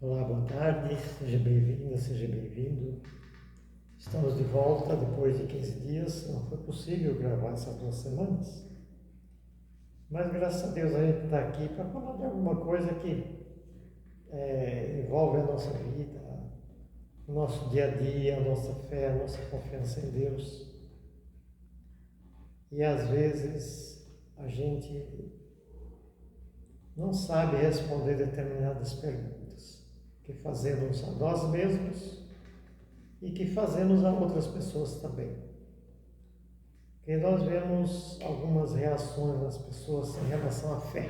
Olá, boa tarde, seja bem-vinda, seja bem-vindo. Estamos de volta depois de 15 dias. Não foi possível gravar essas 2 semanas, mas graças a Deus a gente está aqui para falar de alguma coisa que envolve a nossa vida, o nosso dia a dia, a nossa fé, a nossa confiança em Deus. E às vezes a gente não sabe responder determinadas perguntas que fazemos a nós mesmos e que fazemos a outras pessoas também. Porque nós vemos algumas reações das pessoas em relação à fé.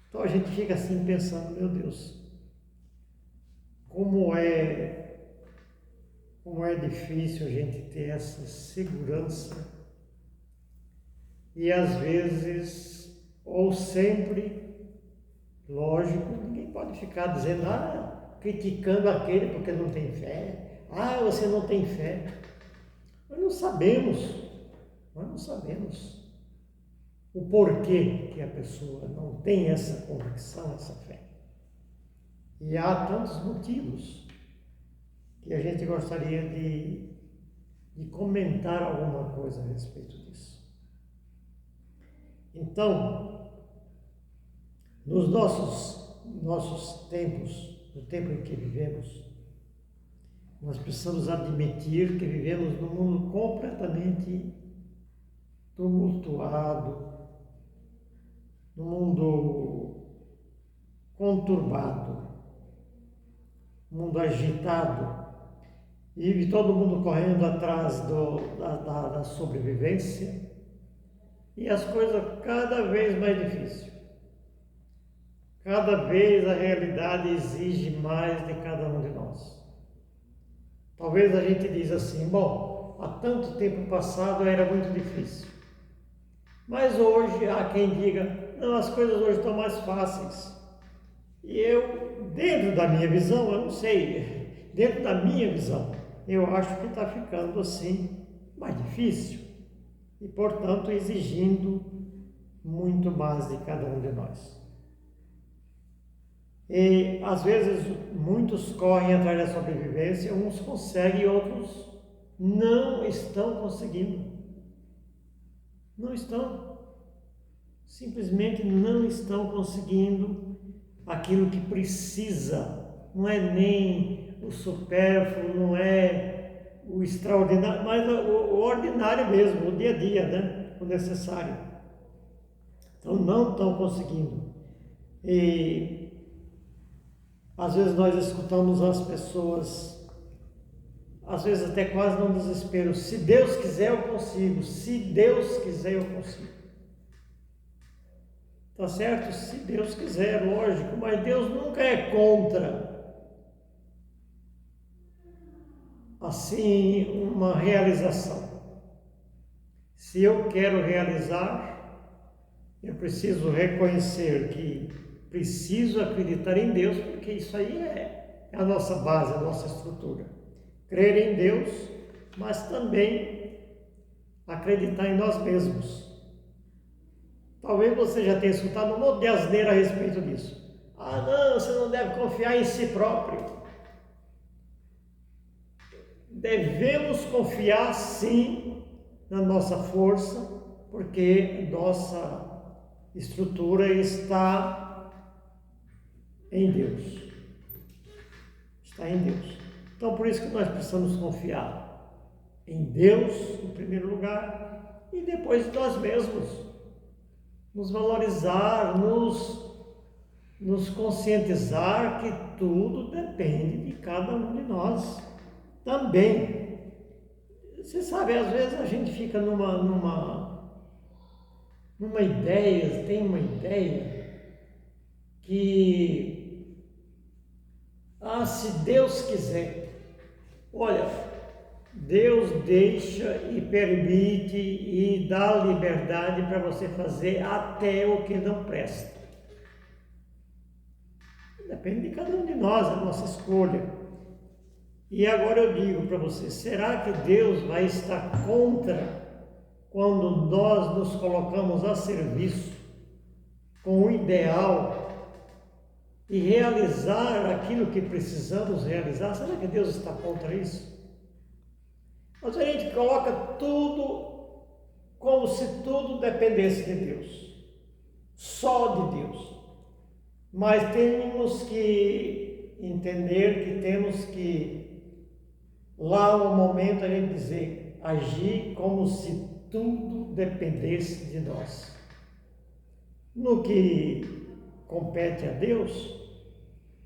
Então a gente fica assim pensando, meu Deus, como é difícil a gente ter essa segurança e às vezes, ou sempre, lógico, ninguém pode ficar dizendo, criticando aquele porque não tem fé. Você não tem fé. Nós não sabemos o porquê que a pessoa não tem essa convicção, essa fé. E há tantos motivos que a gente gostaria de comentar alguma coisa a respeito disso. Então, nos nossos tempos, no tempo em que vivemos, nós precisamos admitir que vivemos num mundo completamente tumultuado, num mundo conturbado, um mundo agitado, e todo mundo correndo atrás da sobrevivência, e as coisas cada vez mais difíceis. Cada vez a realidade exige mais de cada um de nós. Talvez a gente diz assim, há tanto tempo passado era muito difícil. Mas hoje há quem diga, não, as coisas hoje estão mais fáceis. E eu, dentro da minha visão, eu não sei, dentro da minha visão, eu acho que está ficando assim mais difícil. E, portanto, exigindo muito mais de cada um de nós. E, às vezes, muitos correm atrás da sobrevivência, uns conseguem e outros não estão conseguindo. Não estão. Simplesmente não estão conseguindo aquilo que precisa. Não é nem o supérfluo, não é o extraordinário, mas o ordinário mesmo, o dia a dia, né? O necessário. Então não estão conseguindo. E às vezes nós escutamos as pessoas, às vezes até quase no desespero, se Deus quiser eu consigo, se Deus quiser eu consigo. Tá certo? Se Deus quiser, lógico, mas Deus nunca é contra, assim, uma realização. Se eu quero realizar, eu preciso reconhecer que preciso acreditar em Deus, porque isso aí é a nossa base, a nossa estrutura. Crer em Deus, mas também acreditar em nós mesmos. Talvez você já tenha escutado um monte de asneira a respeito disso. Não, você não deve confiar em si próprio. Devemos confiar sim na nossa força, porque nossa estrutura está em Deus. Está em Deus. Então, por isso que nós precisamos confiar em Deus, em primeiro lugar, e depois em nós mesmos. Nos valorizar, nos conscientizar que tudo depende de cada um de nós também. Você sabe, às vezes a gente fica numa ideia, tem uma ideia que, se Deus quiser, olha, Deus deixa e permite e dá liberdade para você fazer até o que não presta. Depende de cada um de nós, a nossa escolha. E agora eu digo para você, será que Deus vai estar contra quando nós nos colocamos a serviço com o ideal e realizar aquilo que precisamos realizar, será que Deus está contra isso? Mas a gente coloca tudo como se tudo dependesse de Deus, só de Deus. Mas temos que entender que temos que, lá no momento, a gente dizer, agir como se tudo dependesse de nós. No que compete a Deus,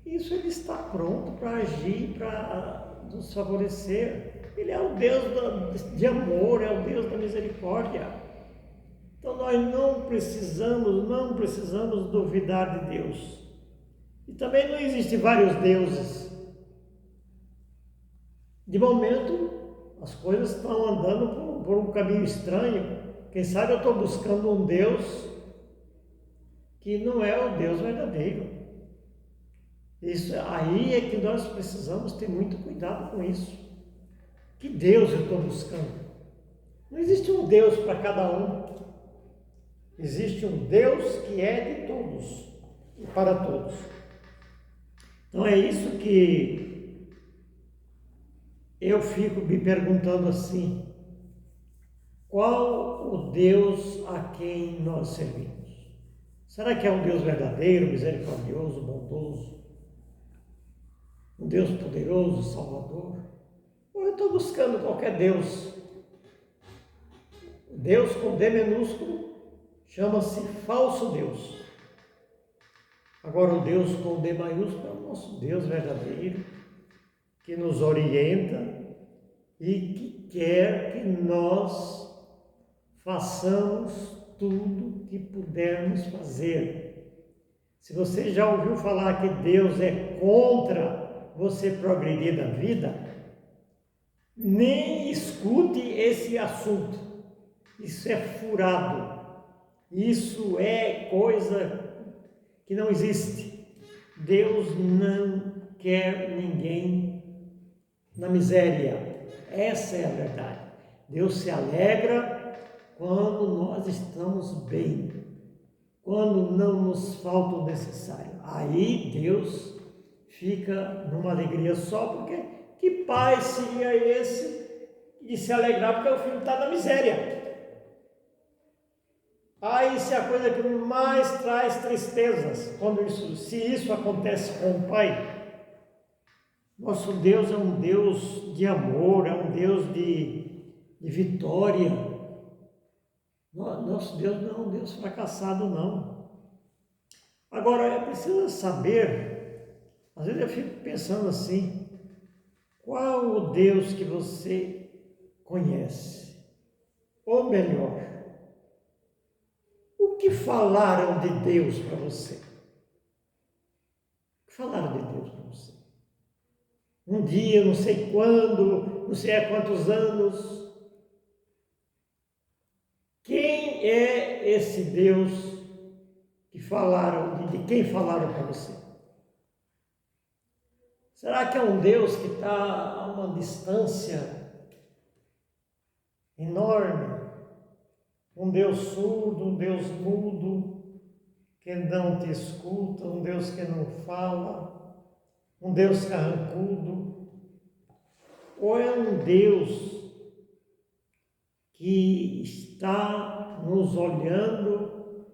isso Ele está pronto para agir, para nos favorecer. Ele é o Deus de amor, é o Deus da misericórdia. Então nós não precisamos duvidar de Deus. E também não existem vários deuses. De momento, as coisas estão andando por um caminho estranho. Quem sabe eu estou buscando um Deus que não é o Deus verdadeiro. Isso aí é que nós precisamos ter muito cuidado com isso. Que Deus eu estou buscando? Não existe um Deus para cada um. Existe um Deus que é de todos e para todos. Então é isso que eu fico me perguntando assim: qual o Deus a quem nós servimos? Será que é um Deus verdadeiro, misericordioso, bondoso? Um Deus poderoso, salvador? Ou eu estou buscando qualquer Deus? Deus com D minúsculo chama-se falso Deus. Agora o Deus com D maiúsculo é o nosso Deus verdadeiro, que nos orienta e que quer que nós façamos tudo que pudermos fazer. Se você já ouviu falar que Deus é contra você progredir na vida, nem escute esse assunto. Isso é furado. Isso é coisa que não existe. Deus não quer ninguém na miséria. Essa é a verdade. Deus se alegra quando nós estamos bem, quando não nos falta o necessário. Aí Deus fica numa alegria só, porque que pai seria esse de se alegrar porque o filho está na miséria? Aí isso é a coisa que mais traz tristezas, se isso acontece com o pai. Nosso Deus é um Deus de amor, é um Deus de vitória. Nosso Deus não é um Deus fracassado, não. Agora, é preciso saber, às vezes eu fico pensando assim, qual o Deus que você conhece? Ou melhor, o que falaram de Deus para você? O que falaram de Deus para você? Um dia, não sei quando, não sei há quantos anos. Quem é esse Deus que falaram, de quem falaram para você? Será que é um Deus que está a uma distância enorme? Um Deus surdo, um Deus mudo, que não te escuta, um Deus que não fala, um Deus carrancudo? Ou é um Deus que está nos olhando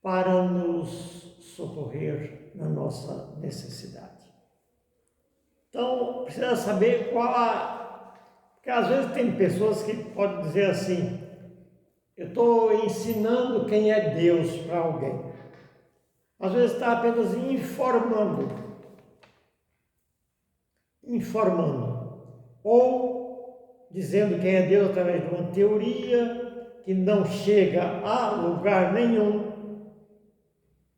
para nos socorrer na nossa necessidade? Então, precisa saber porque às vezes tem pessoas que podem dizer assim, eu estou ensinando quem é Deus para alguém. Às vezes está apenas informando, ou dizendo quem é Deus através de uma teoria que não chega a lugar nenhum,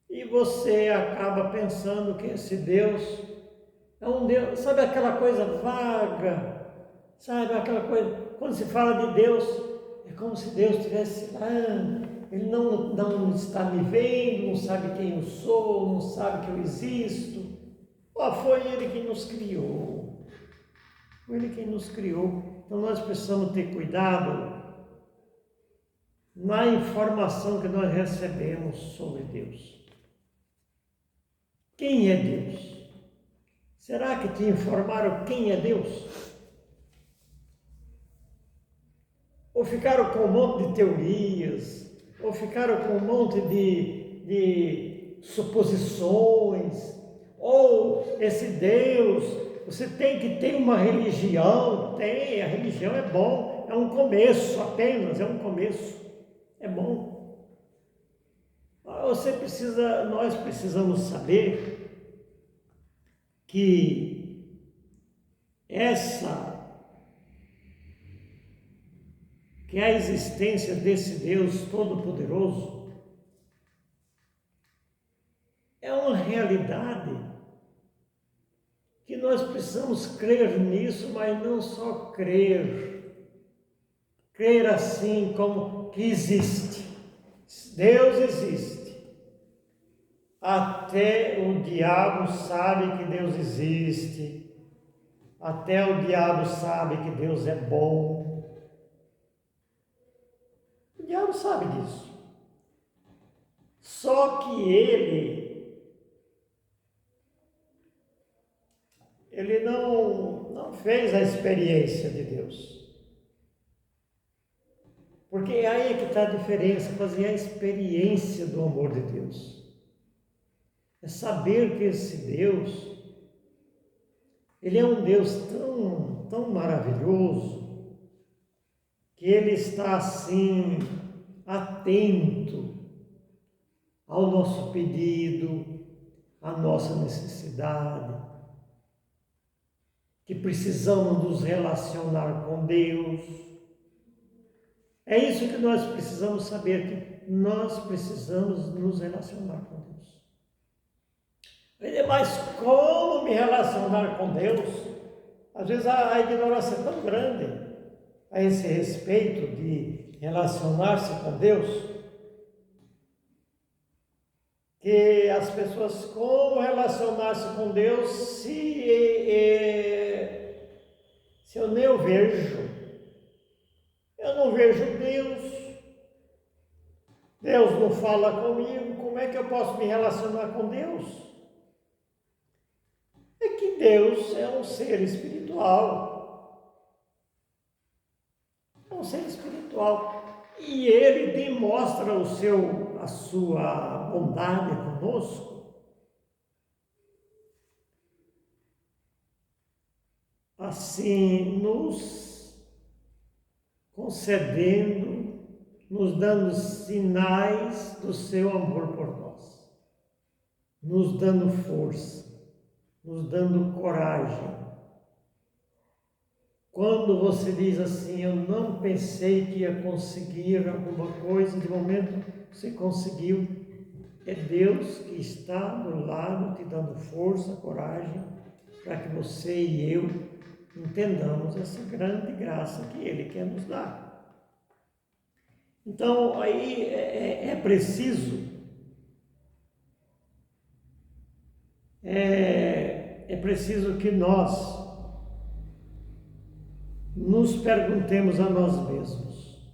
e você acaba pensando que esse Deus é um Deus, sabe aquela coisa vaga, sabe aquela coisa, quando se fala de Deus, é como se Deus estivesse lá, Ele não está me vendo, não sabe quem eu sou, não sabe que eu existo. Foi Ele quem nos criou. Foi Ele quem nos criou. Então nós precisamos ter cuidado na informação que nós recebemos sobre Deus. quem é Deus? Será que te informaram quem é Deus? Ou ficaram com um monte de teorias, ou ficaram com um monte de suposições, ou esse Deus, você tem que ter uma religião. Tem, a religião é bom, é um começo apenas, é um começo, é bom. Nós precisamos saber que a existência desse Deus Todo-Poderoso é uma realidade que nós precisamos crer nisso, mas não só crer assim como que existe. Deus existe. Até o diabo sabe que Deus existe. Até o diabo sabe que Deus é bom. O diabo sabe disso. Só que ele não fez a experiência de Deus. Porque aí é que está a diferença, fazer a experiência do amor de Deus. É saber que esse Deus, Ele é um Deus tão maravilhoso, que Ele está assim, atento ao nosso pedido, à nossa necessidade, que precisamos nos relacionar com Deus. É isso que nós precisamos saber, que nós precisamos nos relacionar com Deus. Mas como me relacionar com Deus? Às vezes a ignorância é tão grande a esse respeito de relacionar-se com Deus, que as pessoas, como relacionar-se com Deus se eu nem o vejo? Eu não vejo Deus, Deus não fala comigo, como é que eu posso me relacionar com Deus? É que Deus é um ser espiritual. É um ser espiritual. E Ele demonstra a sua bondade conosco, assim, nos concedendo, nos dando sinais do seu amor por nós, nos dando força, nos dando coragem. Quando você diz assim, eu não pensei que ia conseguir alguma coisa, de momento você conseguiu, é Deus que está do lado te dando força, coragem, para que você e eu entendamos essa grande graça que Ele quer nos dar. Então, aí é preciso que nós nos perguntemos a nós mesmos: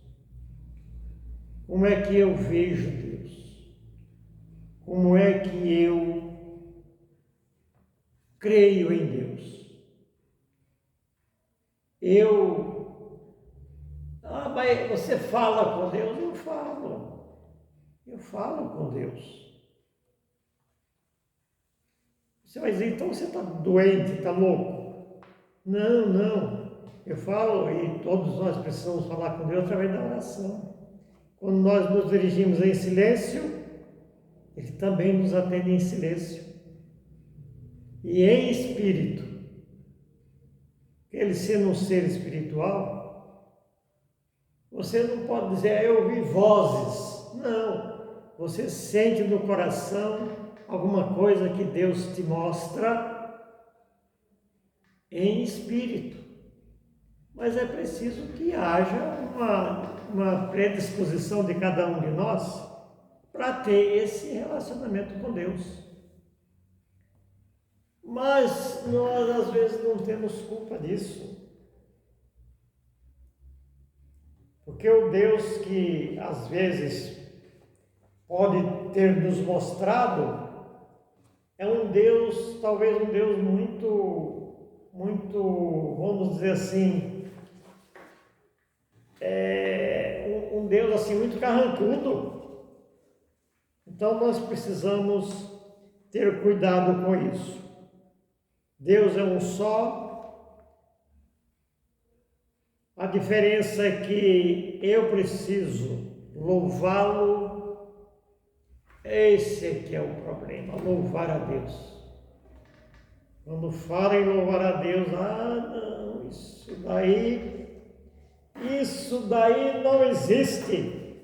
como é que eu vejo Deus? Como é que eu creio em Deus? Mas você fala com Deus? Eu falo com Deus. Você vai dizer, então você está doente, está louco? Não. Eu falo, e todos nós precisamos falar com Deus através da oração. Quando nós nos dirigimos em silêncio, Ele também nos atende em silêncio. E em espírito. Ele sendo um ser espiritual, você não pode dizer, eu ouvi vozes. Não. Você sente no coração alguma coisa que Deus te mostra em espírito. Mas é preciso que haja uma predisposição de cada um de nós para ter esse relacionamento com Deus. Mas nós às vezes não temos culpa disso. Porque o Deus que às vezes pode ter nos mostrado é um Deus, talvez um Deus muito, vamos dizer assim, um Deus assim muito carrancudo. Então nós precisamos ter cuidado com isso. Deus é um só. A diferença é que eu preciso louvá-lo. Esse é que é o problema, louvar a Deus. Quando fala em louvar a Deus, não, isso daí não existe.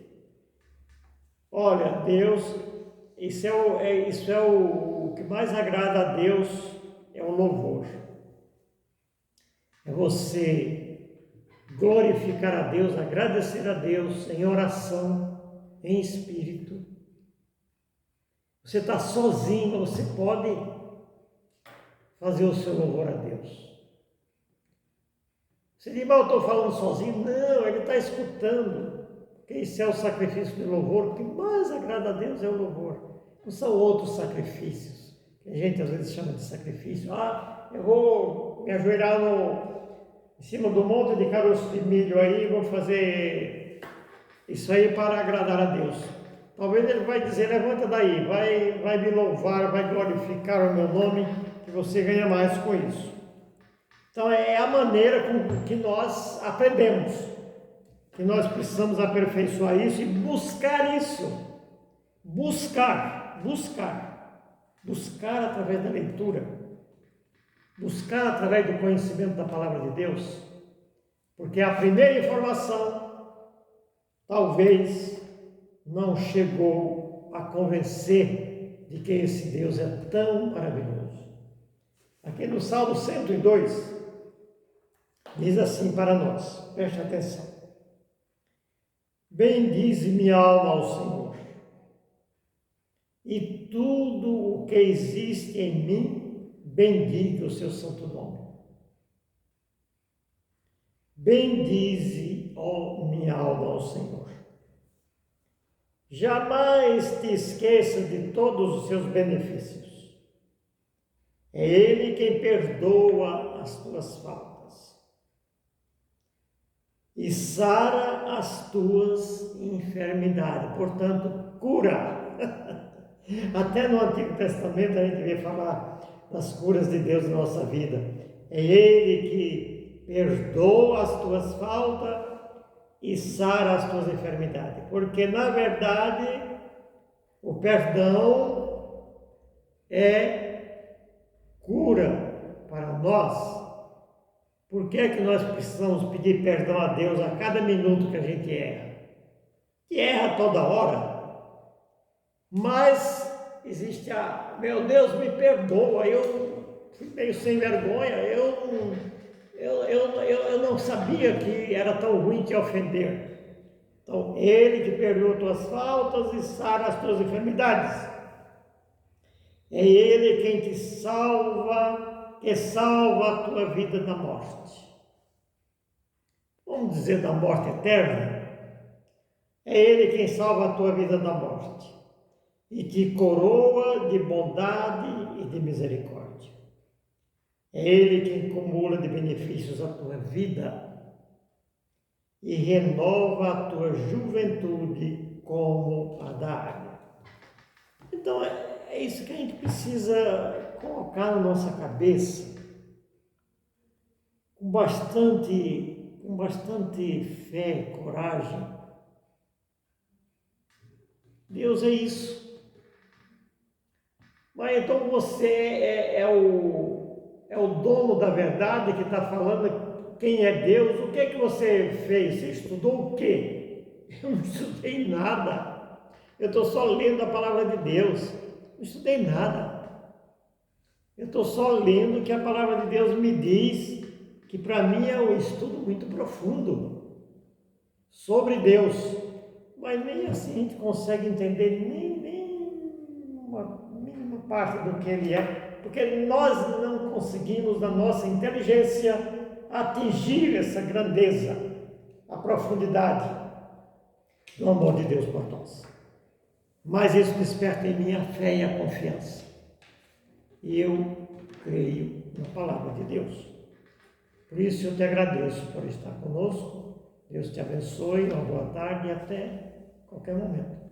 Olha, Deus, isso é o que mais agrada a Deus, é o louvor. É você glorificar a Deus, agradecer a Deus em oração, em espírito. Você está sozinho, você pode fazer o seu louvor a Deus. Você diz, mas eu estou falando sozinho? Não, ele está escutando. Porque esse é o sacrifício de louvor. O que mais agrada a Deus é o louvor. Não são outros sacrifícios, que a gente às vezes chama de sacrifício. Eu vou me ajoelhar em cima do monte de caroço de milho aí e vou fazer isso aí para agradar a Deus. Talvez ele vai dizer, levanta daí, vai me louvar, vai glorificar o meu nome, que você ganha mais com isso. Então é a maneira com que nós aprendemos, que nós precisamos aperfeiçoar isso e buscar isso. Buscar através da leitura, buscar através do conhecimento da palavra de Deus, porque a primeira informação talvez não chegou a convencer de que esse Deus é tão maravilhoso. Aqui no Salmo 102, diz assim para nós, preste atenção. Bendize minha alma ao Senhor, e tudo o que existe em mim, bendiga o seu santo nome. Bendize, ó minha alma, ao Senhor. Jamais te esqueça de todos os seus benefícios. É Ele quem perdoa as tuas faltas e sara as tuas enfermidades. Portanto, cura. Até no Antigo Testamento a gente vê falar das curas de Deus na nossa vida. É Ele que perdoa as tuas faltas e sara as tuas enfermidades. Porque, na verdade, o perdão é cura para nós. Por que é que nós precisamos pedir perdão a Deus a cada minuto que a gente erra? Que erra toda hora. Mas existe meu Deus, me perdoa, eu fui meio sem vergonha, eu não sabia que era tão ruim te ofender. Então, Ele que perdoa tuas faltas e sara as tuas enfermidades. É Ele quem te salva, que salva a tua vida da morte. Vamos dizer da morte eterna? É Ele quem salva a tua vida da morte e te coroa de bondade e de misericórdia. É Ele quem acumula de benefícios a tua vida e renova a tua juventude como a da águia. Então é isso que a gente precisa colocar na nossa cabeça com bastante fé, coragem. Deus é isso. Mas então você é o dono da verdade que está falando quem é Deus. O que é que você fez? Você estudou o quê? Eu não estudei nada. Eu estou só lendo a palavra de Deus. Não estudei nada. Eu estou só lendo o que a palavra de Deus me diz, que para mim é um estudo muito profundo sobre Deus. Mas nem assim a gente consegue entender nem uma mínima parte do que Ele é, porque nós não conseguimos, na nossa inteligência, atingir essa grandeza, a profundidade do amor de Deus por nós. Mas isso desperta em mim a fé e a confiança. eu creio na palavra de Deus. Por isso eu te agradeço por estar conosco. Deus te abençoe, uma boa tarde e até qualquer momento.